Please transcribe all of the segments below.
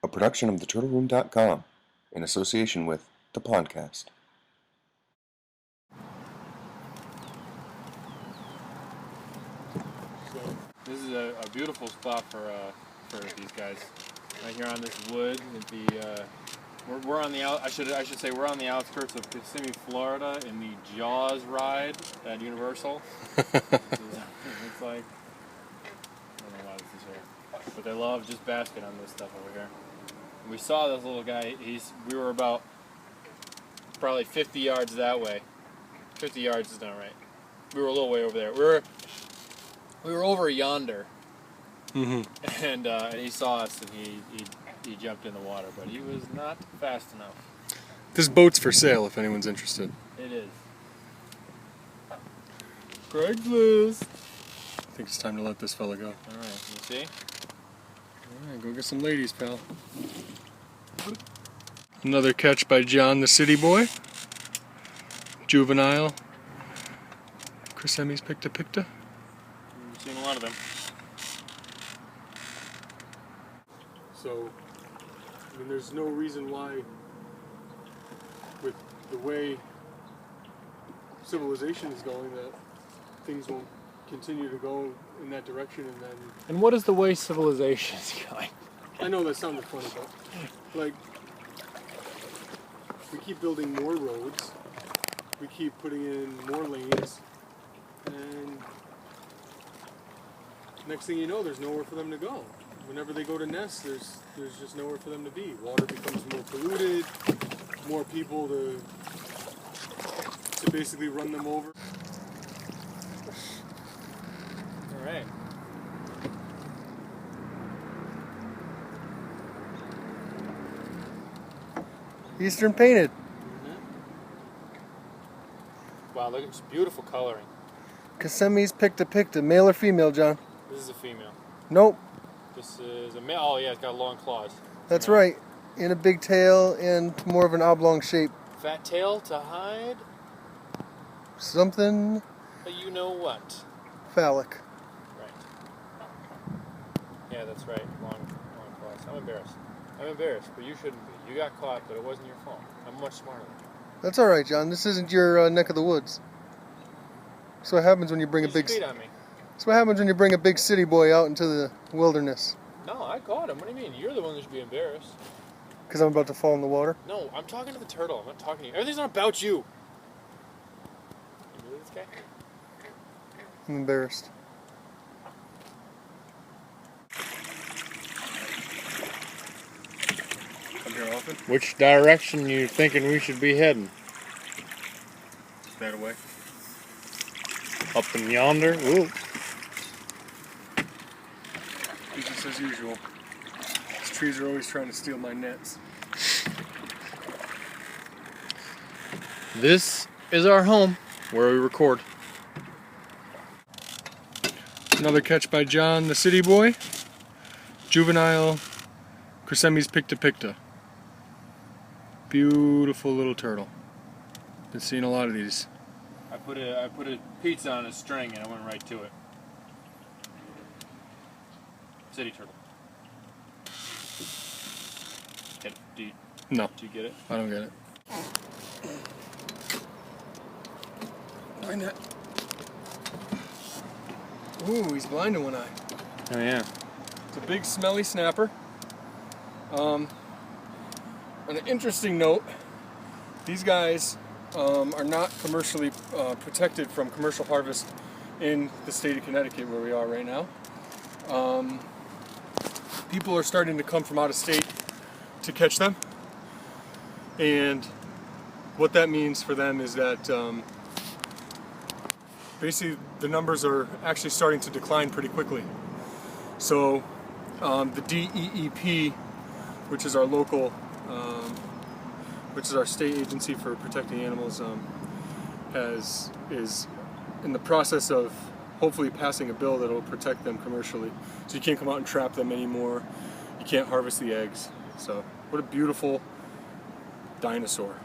a production of theturtleroom.com in association with the Pondcast. So this is a beautiful spot for these guys. Right here on this wood, we're on the I should say we're on the outskirts of Kissimmee, Florida, in the Jaws ride at Universal. It's like, I don't know why this is here, but they love just basking on this stuff over here. And we saw this little guy. We were about probably 50 yards that way. 50 yards is not right. We were a little way over there. We were over yonder. Mm-hmm. And he saw us and he jumped in the water, but he was not fast enough. This boat's for sale if anyone's interested. It is. Craigslist. I think it's time to let this fella go. Alright, you see? Alright, go get some ladies, pal. Another catch by John the City Boy. Juvenile. Crissemmes picta picta. We've seen a lot of them. So, I mean, there's no reason why, with the way civilization is going, that things won't continue to go in that direction. And then, And what is the way civilization is going? I know that sounded funny, but like, we keep building more roads, we keep putting in more lanes, and next thing you know, there's nowhere for them to go. Whenever they go to nest, there's just nowhere for them to be. Water becomes more polluted, more people to basically run them over. All right. Eastern painted. Mm-hmm. Wow, look at this beautiful coloring. Kissimmee picta picta, male or female, John? This is a female. Nope. This is a male. Oh yeah, it's got long claws. That's right. In a big tail and more of an oblong shape. Fat tail to hide. Something But you know what? phallic. Right. Yeah, that's right. Long claws. I'm embarrassed, but you shouldn't be. You got caught, but it wasn't your fault. I'm much smarter than you. That's all right, John. This isn't your neck of the woods. That's what happens when you bring You spit on me. That's what happens when you bring a big city boy out into the wilderness. No, I caught him. What do you mean? You're the one that should be embarrassed. Because I'm about to fall in the water. No, I'm talking to the turtle. I'm not talking to you. Everything's not about you. You believe this guy? I'm embarrassed. Come here often? Which direction you thinking we should be heading? That away. Up in yonder? Ooh. Business as usual. These trees are always trying to steal my nets. This is our home, where we record. Another catch by John the City Boy. Juvenile Crissemmes picta picta. Beautiful little turtle. Been seeing a lot of these. I put a pizza on a string and I went right to it. City turtle. Get it? No, Do you get it? I don't get it. My net. Ooh, he's blind in one eye. Oh yeah. It's a big smelly snapper. On an interesting note, these guys are not commercially protected from commercial harvest in the state of Connecticut where we are right now. People are starting to come from out of state to catch them, and what that means for them is that basically the numbers are actually starting to decline pretty quickly. So the DEEP, which is our local, which is our state agency for protecting animals, is in the process of hopefully passing a bill that will protect them commercially. So you can't come out and trap them anymore. You can't harvest the eggs. So what a beautiful dinosaur.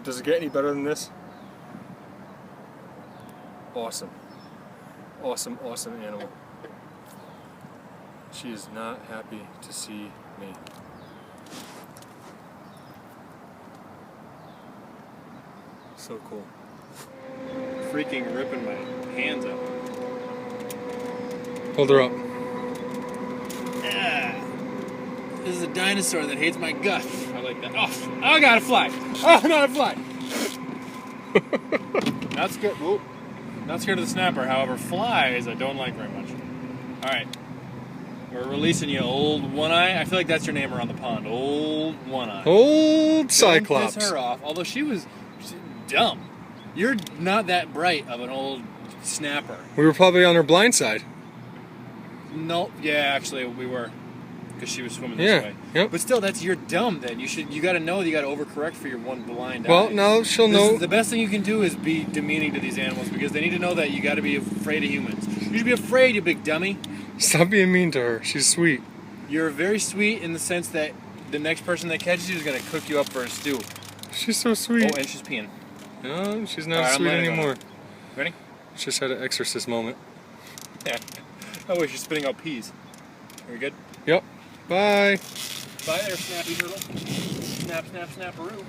Does it get any better than this? Awesome. Awesome, awesome animal. She is not happy to see me. So cool. Freaking ripping my hands up. Hold her up. Yeah. This is a dinosaur that hates my guts. I like that. Oh, I got a fly. Oh, not a fly. Not scared. Whoop. Not scared of the snapper. However, flies I don't like very much. All right. We're releasing you, Old One-Eye. I feel like that's your name around the pond. Old One-Eye. Old Cyclops. Don't piss her off. Although she's dumb. You're not that bright of an old snapper. We were probably on her blind side. No, yeah, actually we were, because she was swimming this way. Yep. But still, you're dumb. Then you got to know that you got to overcorrect for your one blind eye. Well, now she'll know. The best thing you can do is be demeaning to these animals because they need to know that you got to be afraid of humans. You should be afraid, you big dummy. Stop being mean to her. She's sweet. You're very sweet in the sense that the next person that catches you is gonna cook you up for a stew. She's so sweet. Oh, and she's peeing. No, she's not All right, sweet anymore. Ready? She just had an exorcist moment. Yeah. Oh wait, she's spitting out peas. Are you good? Yep. Bye. Bye there, snappy turtle. Snap, snap, snapperoo.